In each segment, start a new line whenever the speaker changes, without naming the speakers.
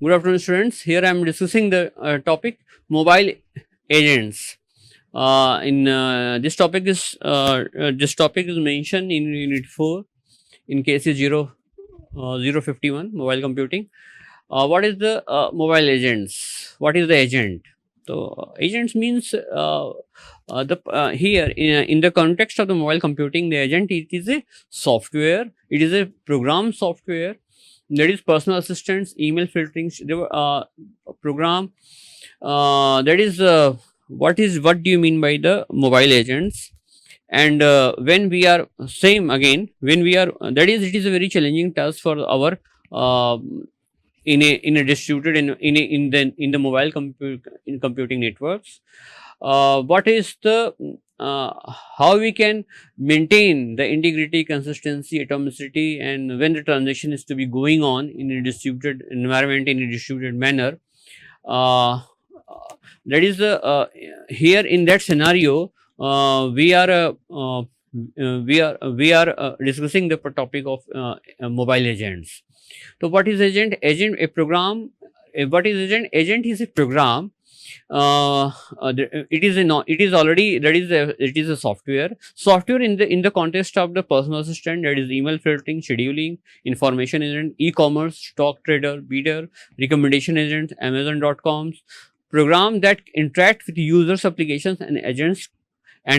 Good afternoon, students. Here I am discussing the topic mobile agents. In this topic is mentioned in Unit 4 in case 051 mobile computing. What is the mobile agents? What is the agent? So agents means the here in the context of the mobile computing, the agent, it is a software. It is a program software. That is personal assistants, email filtering, program. That is what do you mean by the mobile agents? And when we are same again, when we are that is, it is a very challenging task for our in a distributed in the mobile in computing networks. What is the how we can maintain the integrity, consistency, atomicity, and when the transaction is to be going on in a distributed environment in a distributed manner. Uh, that is here in that scenario we are discussing the topic of mobile agents. So what is agent? Agent a program. What is agent? Agent is a program. It is a no, it is already that is a, it is a software in the context of the personal assistant, that is email filtering, scheduling, information agent, e-commerce, stock trader, bidder, recommendation agent, amazon.coms, program that interact with users, applications, and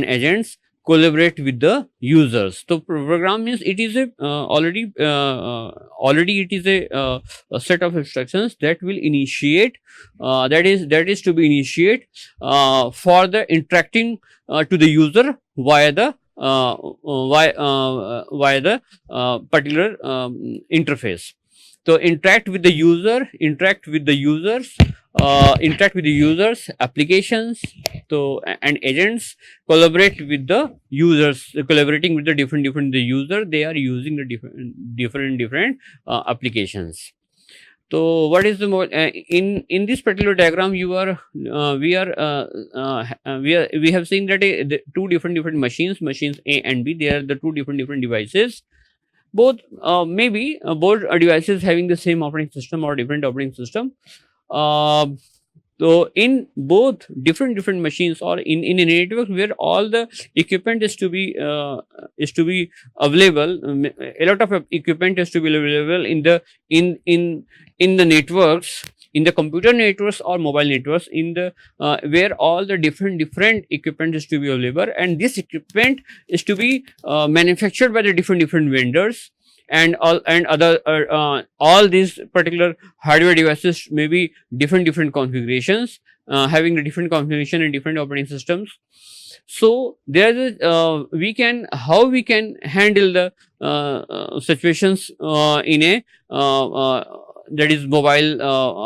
agents collaborate with the users. So program means it is a already it is a set of instructions that will initiate that is to be initiate for the interacting to the user via the via the particular interface. So interact with the user, interact with the users, applications, so and agents collaborate with the users, collaborating with the different the user. They are using the different applications. So what is the more in this particular diagram? We have seen that the two different machines A and B. They are the two different devices. Both maybe both devices having the same operating system or different operating system. Uh, so in both different machines or in a network where all the equipment is to be available, a lot of equipment is to be available in the networks, in the computer networks or mobile networks, in the where all the different equipment is to be available, and this equipment is to be manufactured by the different vendors, and all these particular hardware devices may be different configurations, having the different configuration and different operating systems. So there is how we can handle the situations in a that is mobile,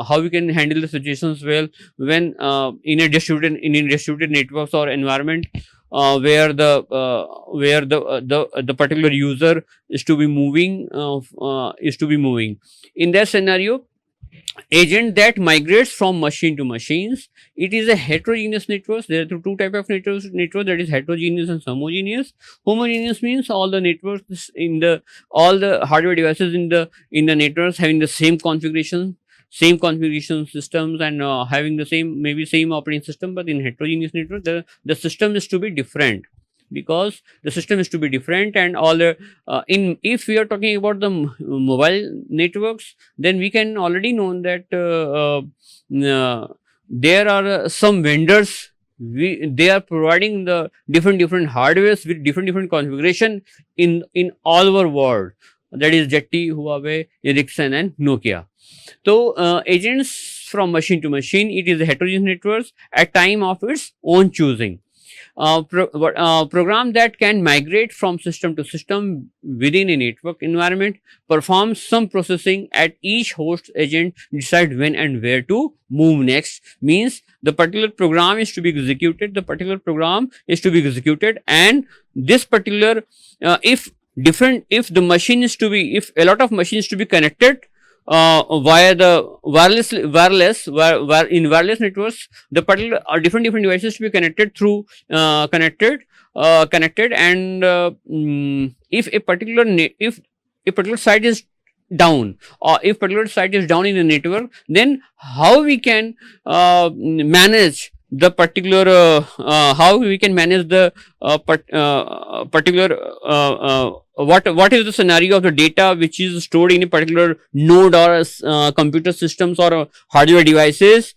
how we can handle the situations well when in a distributed networks or environment where the particular user is to be moving in that scenario. Agent that migrates from machine to machines, it is a heterogeneous network. There are two type of networks, that is heterogeneous and homogeneous. Homogeneous means all the networks all the hardware devices in the networks having the same configuration systems, and having the same operating system. But in heterogeneous network, the system is to be different, because the system is to be different, and all the in if we are talking about the mobile networks, then we can already know that there are some vendors, they are providing the different hardwares with different configuration in all over world, that is ZTE, Huawei, Ericsson, and Nokia. So agents from machine to machine, it is a heterogeneous networks at time of its own choosing. Program that can migrate from system to system within a network environment, performs some processing at each host agent, decide when and where to move next. Means the particular program is to be executed, and this particular if the machine is to be, if a lot of machines to be connected via the wireless in wireless networks, the particular different devices to be connected through connected, and if a particular site is down, or if particular site is down in the network, then how we can manage the particular how we can manage the particular what is the scenario of the data which is stored in a particular node or computer systems or hardware devices,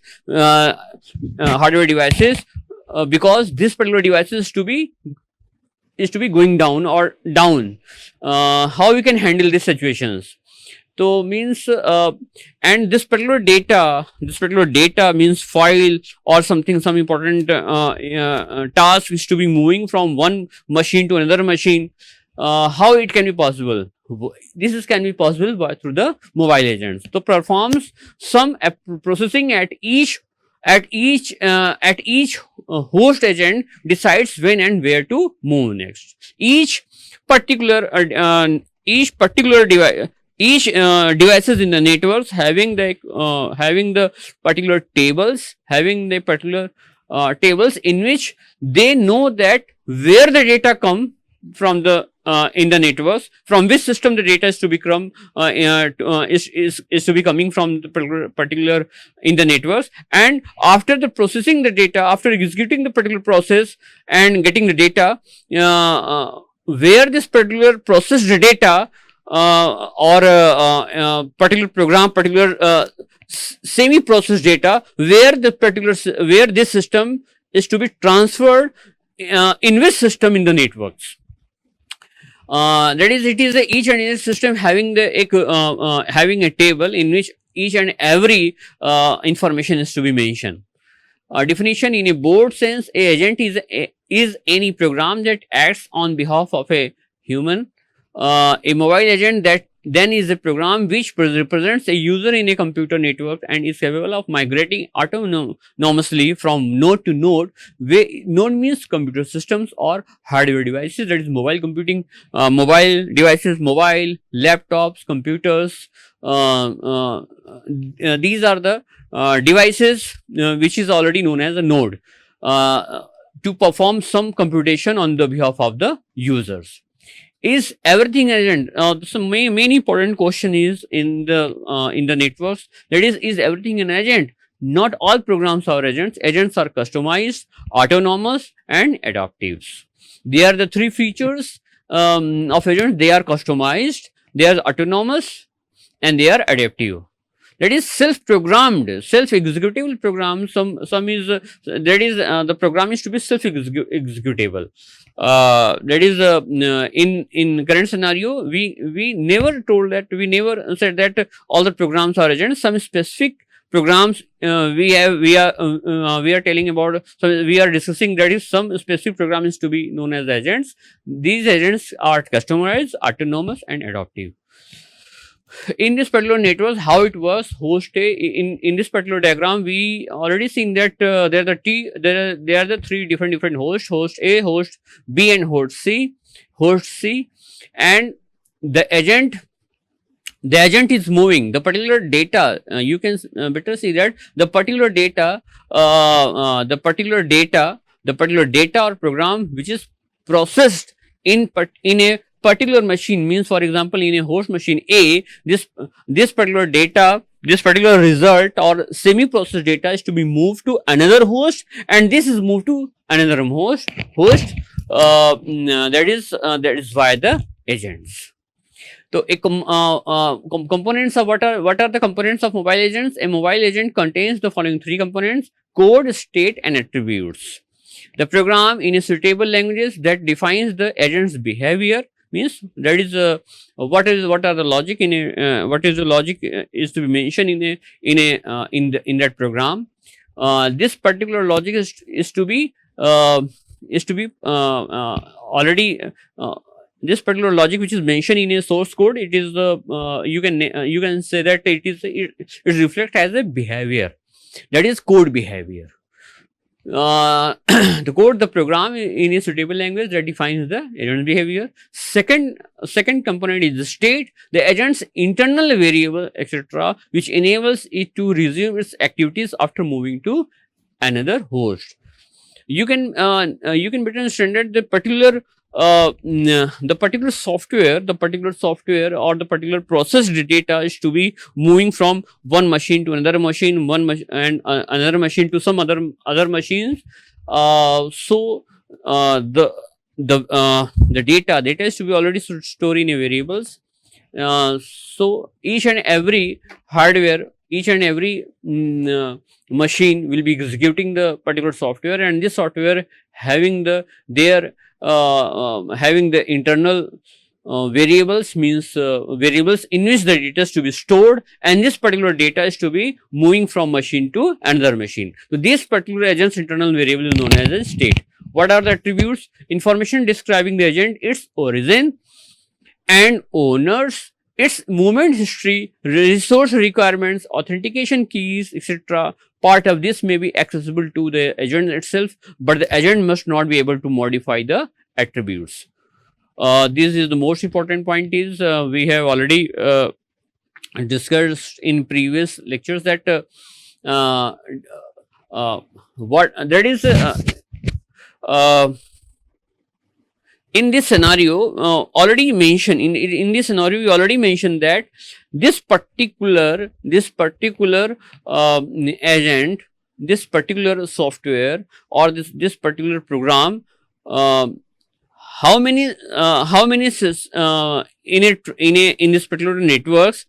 because this particular device is to be going down or down. How we can handle these situations? So means and this particular data means file or something, some important task is to be moving from one machine to another machine. How it can be possible? This can be possible through the mobile agents. So performs some processing at each host agent decides when and where to move next. Each particular device, devices in the networks having the particular tables, in which they know that where the data come from the in the networks, from which system the data is to become is to be coming from the particular in the networks, and after the processing the data, after executing the particular process and getting the data, where this particular processed data or particular program, particular semi-processed data, where this system is to be transferred in which system in the networks. That is, it is each and every system having having a table in which each and every information is to be mentioned. Definition: in a broad sense, a agent is any program that acts on behalf of a human. A mobile agent that then is a program which represents a user in a computer network and is capable of migrating autonomously from node to node. Node means computer systems or hardware devices, that is mobile computing, mobile devices, mobile laptops, computers. These are the devices which is already known as a node to perform some computation on the behalf of the users. Is everything an agent? So main important question is in the networks, that is everything an agent? Not all programs are agents. Agents are customized, autonomous, and adaptives. They are the three features of agents. They are customized, they are autonomous, and they are adaptive. That is self-programmed, self-executable program. Some is that is the program is to be self-executable. That is in current scenario, we never said that all the programs are agents. Some specific programs we are telling about. So we are discussing that is some specific program is to be known as agents. These agents are customized, autonomous, and adaptive. In this particular network, how it was host A, in this particular diagram, we already seen that there are the three different hosts: host A, host B, and host C. And the agent is moving the particular data. You can better see that the particular data or program which is processed in a particular machine, means for example in a host machine A, this particular data, this particular result or semi-processed data is to be moved to another host, and this is moved to another host. That is via the agents. So components of what are the components of mobile agents? A mobile agent contains the following three components: code, state, and attributes. The program in a suitable languages that defines the agent's behavior, means that is what are the logic in a what is the logic is to be mentioned in that program. This particular logic is to be already this particular logic which is mentioned in a source code. It is you can say that it reflects as a behavior, that is code behavior. The program in a suitable language that defines the agent's behavior. Second component is the state, the agent's internal variable, etc., which enables it to resume its activities after moving to another host. You can better understand that the particular the particular software, or the particular processed data is to be moving from one machine to another machine, another machine to some other machines. So the data is to be already stored in a variables. So each and every hardware, each and every machine will be executing the particular software, and this software having having the internal variables, means variables in which the data is to be stored, and this particular data is to be moving from machine to another machine. So this particular agent's internal variable is known as a state. What are the attributes? Information describing the agent, its origin and owners, its movement history, resource requirements, authentication keys, etc. Part of this may be accessible to the agent itself, but the agent must not be able to modify the attributes. This is the most important point. Is we have already discussed in previous lectures that what that is in this scenario already mentioned in this scenario we already mentioned that this particular agent, this particular software, or this particular program, how many in this particular networks,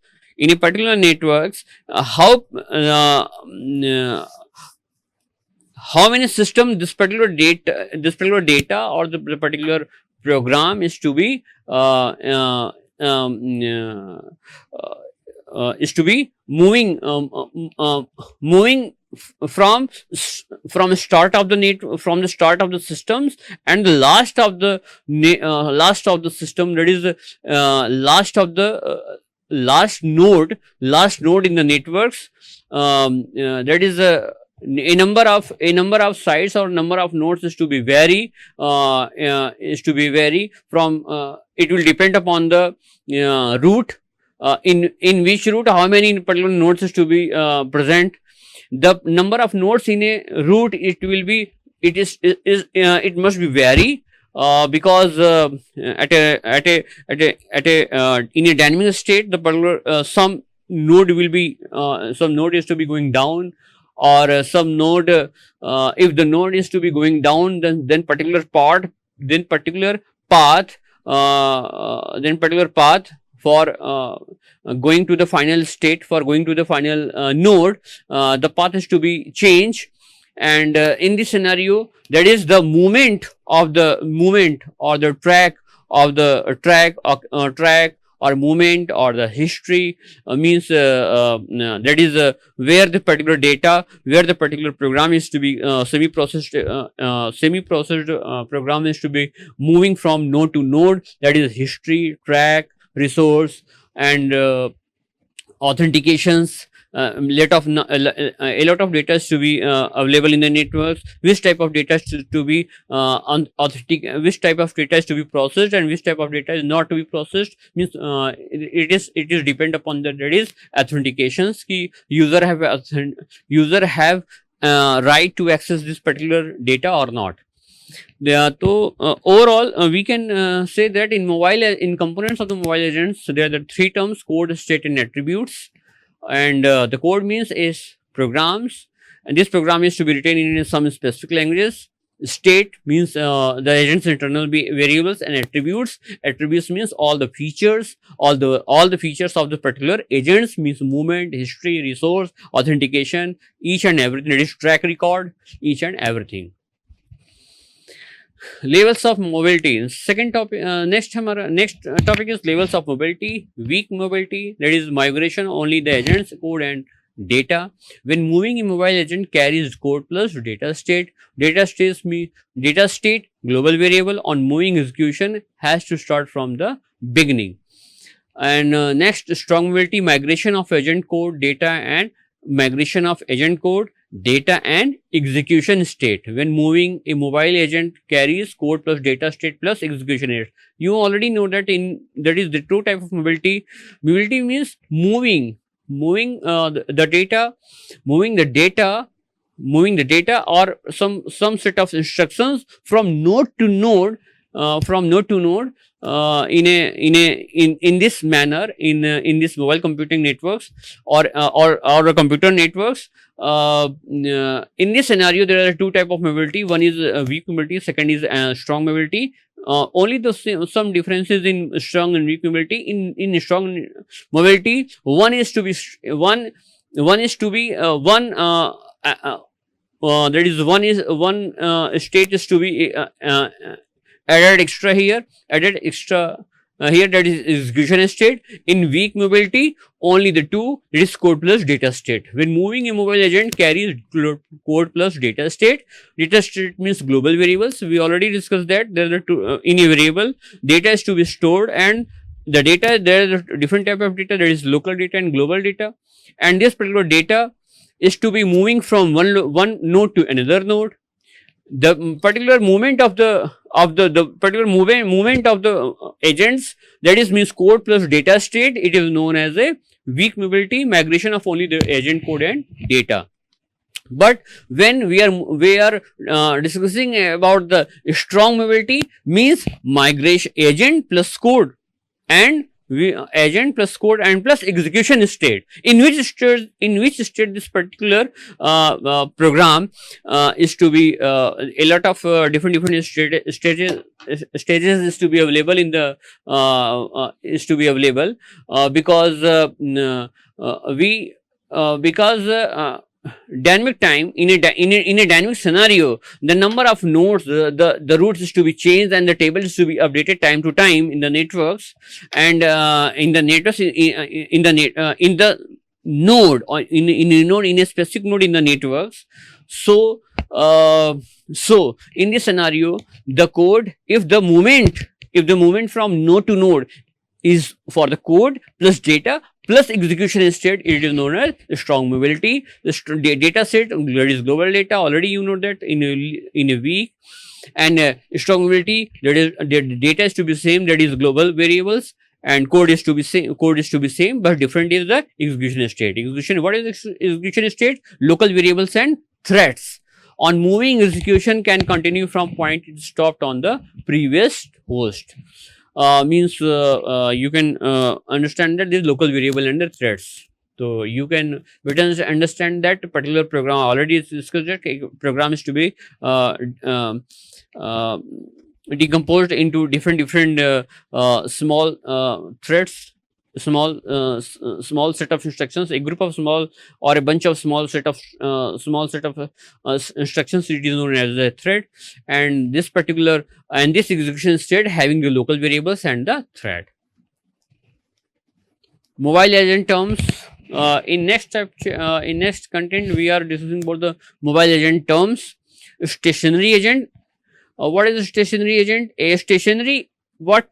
how many system this particular data or the particular program is to be moving from start of the systems and the last of the system, that is last node in the networks, that is a number of sites or number of nodes is to be vary from it will depend upon the route, in which route how many particular nodes is to be present. The number of nodes in a route, it must be vary, because in a dynamic state the particular some node is to be going down, or some node, if the node is to be going down, then particular path for going to the final state, for going to the final node, the path is to be changed. And in this scenario, that is the movement or the track or movement or the history, means that is where the particular program is to be semi-processed program is to be moving from node to node, that is history, track, resource, and authentications. A lot of data is to be available in the networks. Which type of data is to be authentic, which type of data is to be processed, and which type of data is not to be processed, means it is depend upon that is authentications. Ki user have right to access this particular data or not. So overall we can say that in components of the mobile agents, there are the three terms: code, state, and attributes. And the code means is programs, and this program is to be written in some specific languages. State means the agent's internal variables, and attributes means all the features of the particular agents, means movement, history, resource, authentication, each and everything. It is track record, each and everything. Levels of mobility. Second topic, next topic is levels of mobility. Weak mobility, that is migration only the agent's code and data. When moving, a mobile agent carries code plus data state. Data state global variable. On moving, execution has to start from the beginning. And next, strong mobility, migration of agent code, data, and migration of agent code, data, and execution state. When moving, a mobile agent carries code plus data state plus execution state. You already know that that is the two type of mobility. Mobility means moving the data or some set of instructions from node to node from node to node in this manner in this mobile computing networks or computer networks. In this scenario, there are two type of mobility. One is weak mobility, second is strong mobility. Only the some differences in strong and weak mobility. In strong mobility, one is to be that is one state is to be added extra here, here, that is execution state. In weak mobility, only the two, it is code plus data state. When moving a mobile agent carries code plus data state. Data state means global variables. We already discussed that there are two in a variable, data is to be stored, and the data, there is a different type of data, there is local data and global data, and this particular data is to be moving from one node to another node. The particular movement of the particular movement of the agents, that is means code plus data state, it is known as a weak mobility, migration of only the agent code and data. But when we are discussing about the strong mobility, means migration agent plus code and agent plus code and plus execution state, in which state this particular program is to be a lot of different stages is to be available in the because dynamic time in a dynamic scenario, the number of nodes, the routes is to be changed and the table is to be updated time to time in the networks, and in the networks in the node or in a specific node in the networks. So in this scenario, the code, if the movement from node to node is for the code plus data plus execution state, it is known as strong mobility. The data set, that is global data, already you know that in a week, and strong mobility, that is the data is to be same, that is global variables, and code is to be same, but different is the execution state. What is execution state? Local variables and threads. On moving, execution can continue from point it stopped on the previous host. Means you can understand that this local variable and the threads. So you can understand that particular program already discussed that program is to be decomposed into different small threads, small set of instructions, a group of small or a bunch of small set of instructions, it is known as a thread, and this execution state having the local variables and the thread. Mobile agent terms. In next content, we are discussing about the mobile agent terms. Stationary agent. What is a stationary agent? A stationary, what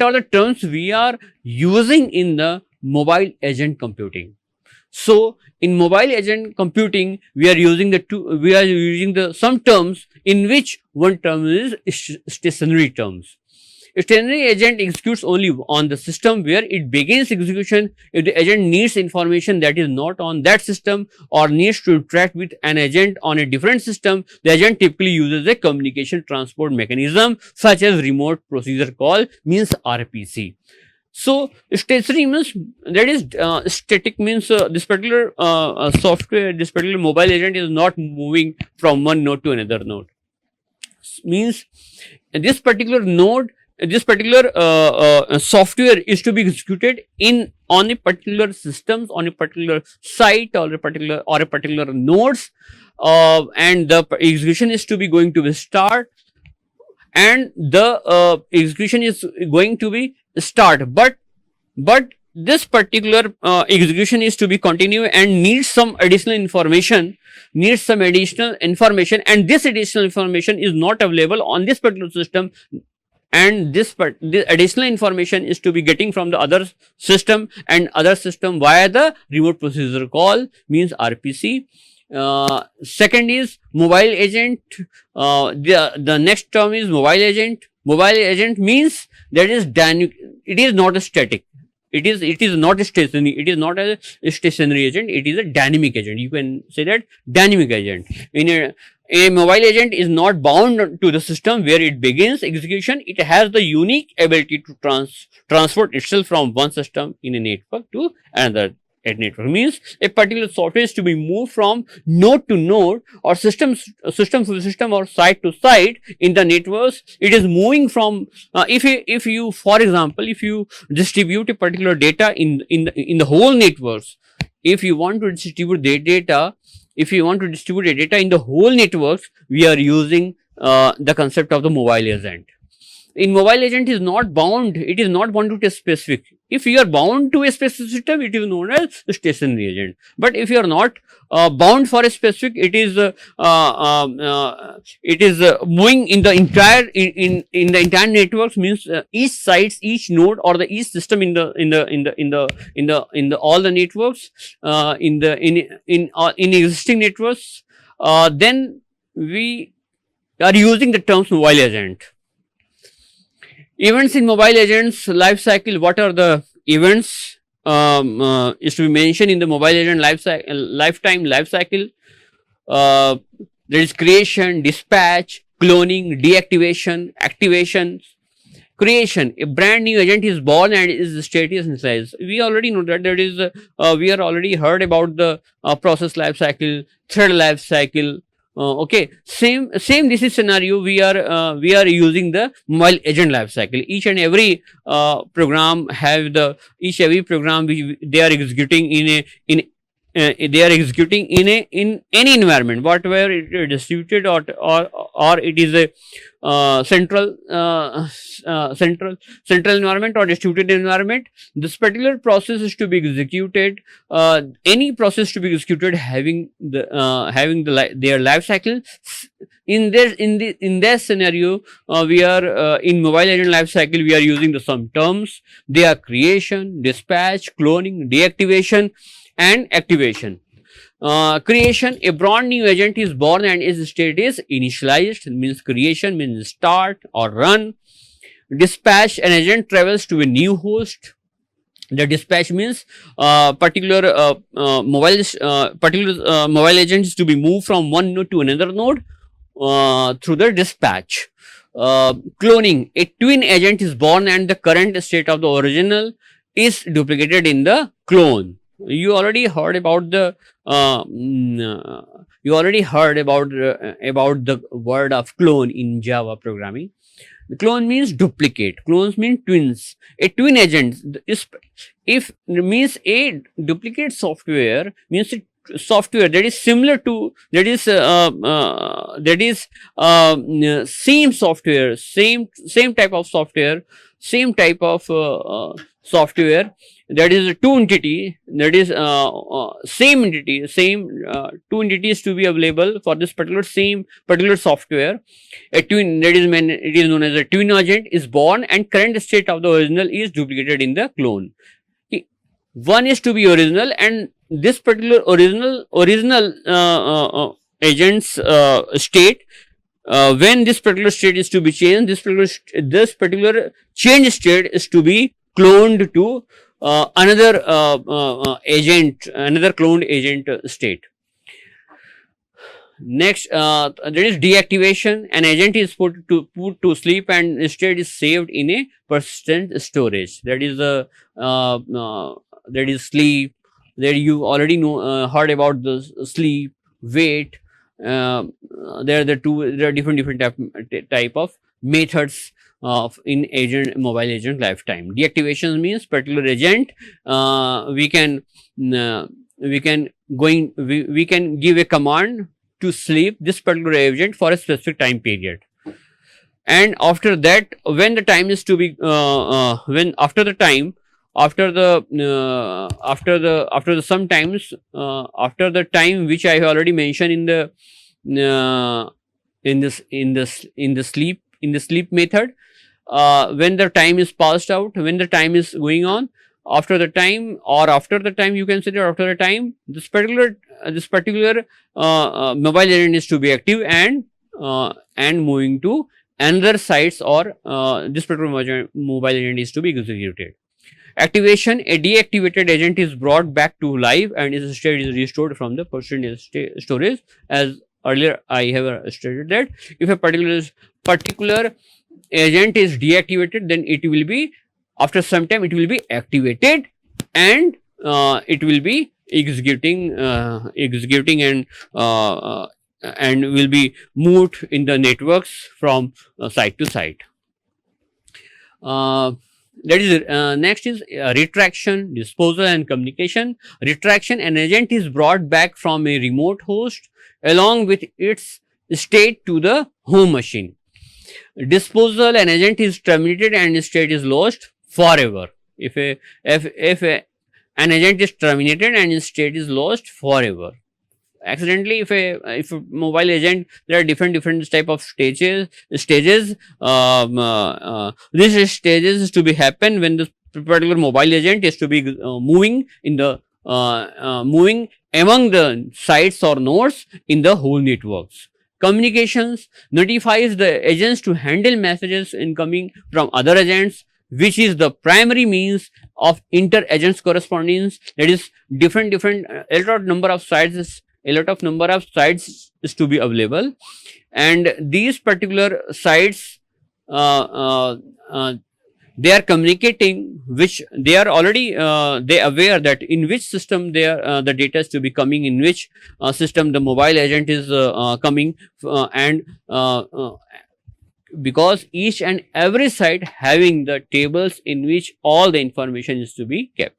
are the terms we are using in the mobile agent computing? So in mobile agent computing, we are using some terms, in which one term is stationary terms. A stationary agent executes only on the system where it begins execution. If the agent needs information that is not on that system or needs to interact with an agent on a different system, the agent typically uses a communication transport mechanism such as remote procedure call, means RPC. So stationary means, that is static, means this particular software, this particular mobile agent is not moving from one node to another node. Means this particular software is to be executed on a particular systems, on a particular site, or a particular nodes, and the execution is to be going to be start, and the execution is going to be start, but this particular execution is to be continue and needs some additional information, and this additional information is not available on this particular system, and this additional information is to be getting from the other system via the remote procedure call, means RPC. Second is mobile agent. The next term is mobile agent. Mobile agent means that is dynamic. It is not a static. It is not a stationary. It is not a stationary agent. It is a dynamic agent. You can say that dynamic agent. A mobile agent is not bound to the system where it begins execution. It has the unique ability to transport itself from one system in a network to another. A network means a particular software is to be moved from node to node or system to system or site to site in the networks. It is moving from if you for example if you distribute a particular data in the whole networks, if you want to distribute the data, if you want to distribute a data in the whole networks, we are using the concept of the mobile agent. In mobile agent is not bound, it is not bound to a specific. If you are bound to a specific system, it is known as the stationary agent. But if you are not bound for a specific, it is moving in the entire in the entire networks, means each sites, each node or the each system in the all the networks in existing networks, then we are using the terms mobile agent. Events in mobile agents life cycle. What are the events is to be mentioned in the mobile agent lifetime life cycle? There is creation, dispatch, cloning, deactivation, activation. Creation, a brand new agent is born and is status in size. We already know that there is we are already heard about the process life cycle, thread life cycle. Okay, same this is scenario. We are using the mobile agent life cycle. Each and every program have the every program they are executing they are executing in any environment, whatever it is distributed or it is a central environment or distributed environment. This particular process is to be executed. Any process to be executed having their life cycle. In their scenario, we are in mobile agent life cycle. We are using some terms. They are creation, dispatch, cloning, deactivation, and activation. Creation, a brand new agent is born and its state is initialized, means creation means start or run. Dispatch, an agent travels to a new host. The dispatch means particular mobile agent is to be moved from one node to another node through the dispatch. Cloning, a twin agent is born and the current state of the original is duplicated in the clone. You already heard about the word of clone in Java programming. The clone means duplicate. Clones mean twins. A twin agent is if means a duplicate software means software that is similar to same software, same type of software, same type of software, that is two entity, that is same entity, same two entities to be available for this particular software. A twin, that is it is known as a twin agent, is born and current state of the original is duplicated in the clone. One is to be original, and this particular original agent's state, when this particular state is to be changed, this particular change state is to be cloned to another agent, another cloned agent state. Next, there is deactivation. An agent is put to sleep and state is saved in a persistent storage. That is sleep. There you already know heard about the sleep, wait. There are different type of methods of in mobile agent lifetime. Deactivation means particular agent we can give a command to sleep this particular agent for a specific time period, and after that, when the time is to be after the time which I have already mentioned in the sleep method, when the time is passed out, when the time is going on, after the time you consider after the time, this particular mobile agent is to be active and moving to another sites, or this particular mobile agent is to be executed. Activation, a deactivated agent is brought back to life and its state is restored from the persistent storage as earlier I have stated that if a particular agent is deactivated, then it will be, after some time it will be activated, and it will be executing and will be moved in the networks from site to site. That is next is retraction, disposal and communication. Retraction, an agent is brought back from a remote host along with its state to the home machine. Disposal, an agent is terminated and state is lost forever. If an agent is terminated and state is lost forever. Accidentally, if a mobile agent, there are different type of stages. These stages is to be happen when the particular mobile agent is to be moving in the moving among the sites or nodes in the whole networks. Communications notifies the agents to handle messages incoming from other agents, which is the primary means of inter-agents correspondence. That is, different a lot of number of sites is to be available, and these particular sites they are communicating, which they are already they aware that in which system they are the data is to be coming, in which system the mobile agent is coming, and because each and every site having the tables in which all the information is to be kept.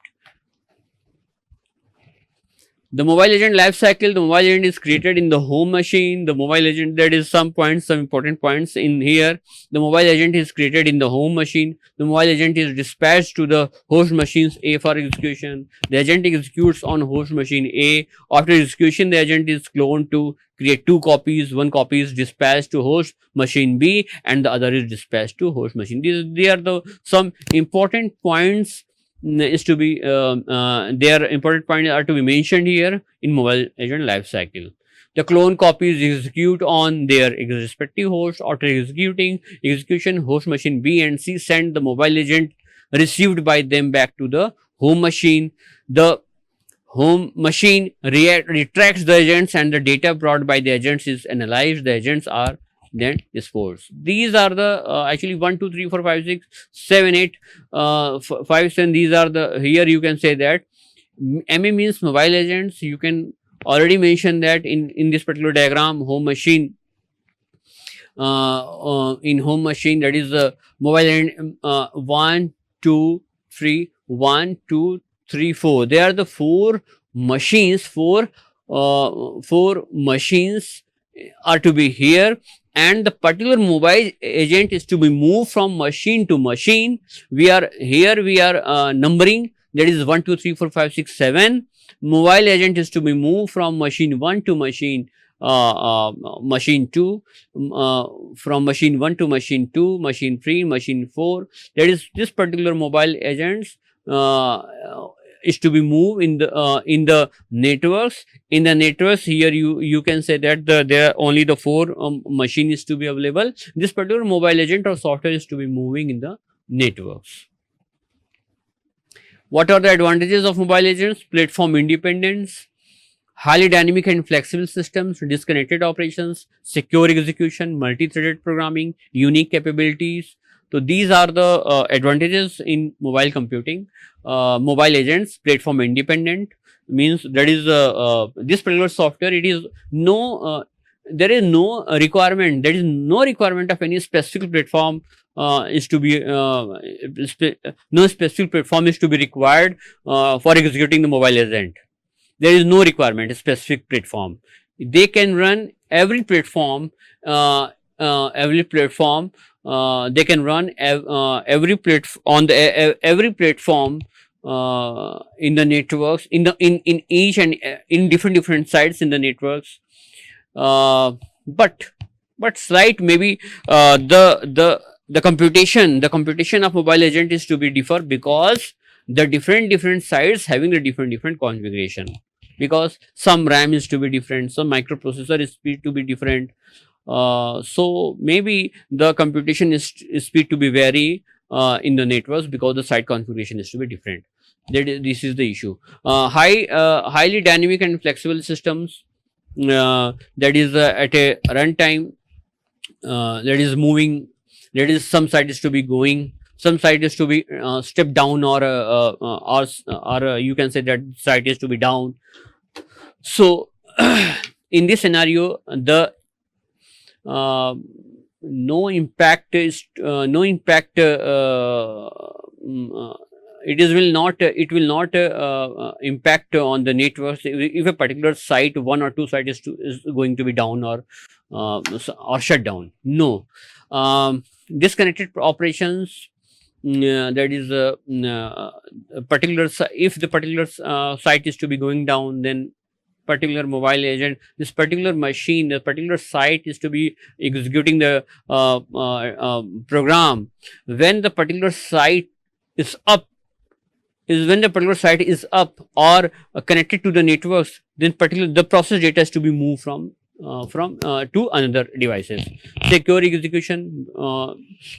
The mobile agent life cycle, the mobile agent is created in the home machine. The mobile agent, that is some important points in here. The mobile agent is created in the home machine. The mobile agent is dispatched to the host machines A for execution. The agent executes on host machine A. After execution, the agent is cloned to create two copies. One copy is dispatched to host machine B and the other is dispatched to host machine. These are the some important points is to be their important points are to be mentioned here in mobile agent life cycle. The clone copies execute on their respective host. After execution, host machine B and C send the mobile agent received by them back to the home machine. The home machine retracts the agents and the data brought by the agents is analyzed. The agents are then disposed. These are the actually 1, 2, 3, 4, 5, 6, 7, 8, 5, 7. These are the, here you can say that MA means mobile agents. You can already mention that in this particular diagram, home machine. In home machine, that is the mobile agent 1, 2, 3, 1, 2, 3, 4. They are the four machines. Four machines are to be here, and the particular mobile agent is to be moved from machine to machine. We are numbering, that is 1, 2, 3, 4, 5, 6, 7. Mobile agent is to be moved from machine 1 to machine 2, from machine 1 to machine 2, machine 3, machine 4. That is, this particular mobile agents is to be moved in the networks. In the networks, here you can say that there are only the 4 machine is to be available. This particular mobile agent or software is to be moving in the networks. What are the advantages of mobile agents? Platform independence, highly dynamic and flexible systems, disconnected operations, secure execution, multi-threaded programming, unique capabilities. So these are the advantages in mobile computing. Mobile agents, platform independent, means that is this particular software, it is no there is no requirement, there is no requirement of any specific platform is to be no specific platform is to be required for executing the mobile agent. There is no requirement a specific platform. They can run every platform they can run every platform in the networks, in each and in different sites in the networks. But slight maybe the computation of mobile agent is to be differ, because the different sites having the different configuration, because some RAM is to be different, some microprocessor is speed to be different. So maybe the computation is speed to be vary in the networks, because the site configuration is to be different. This is the issue. Highly dynamic and flexible systems. that is at a runtime, that is moving, that is some site is to be going, some site is to be stepped down, or you can say that site is to be down. So in this scenario, the uh, no impact is no impact mm, uh, it is will not it will not impact on the networks if a particular site, one or two site is going to be down, or shut down. No, disconnected operations, that is a particular if the particular site is to be going down, then particular mobile agent, this particular machine, the particular site is to be executing the program. When the particular site is up, is when the particular site is up or connected to the networks, then particular the process data is to be moved from to another devices. Secure execution,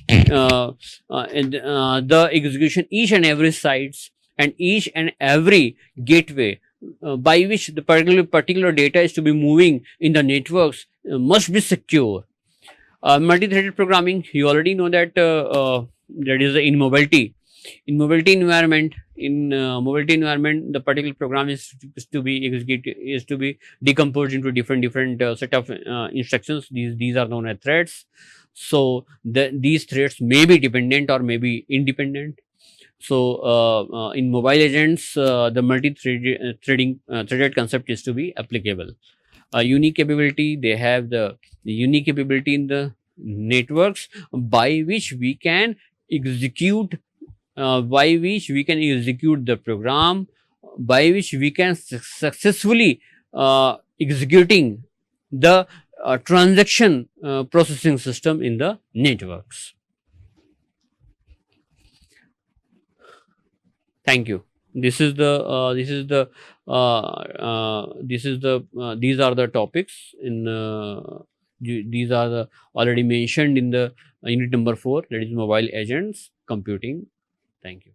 and the execution each and every sites and each and every gateway by which the particular data is to be moving in the networks must be secure. Multi-threaded programming, you already know that that is in mobility. In mobility environment, the particular program is to be executed, is to be decomposed into different set of instructions. These are known as threads. So these threads may be dependent or may be independent. So in mobile agents, the threaded concept is to be applicable. Unique capability, they have the unique capability in the networks by which we can execute the program, by which we can successfully executing the transaction processing system in the networks. Thank you. These are the topics in these are the already mentioned in the unit number 4, that is mobile agents computing. Thank you.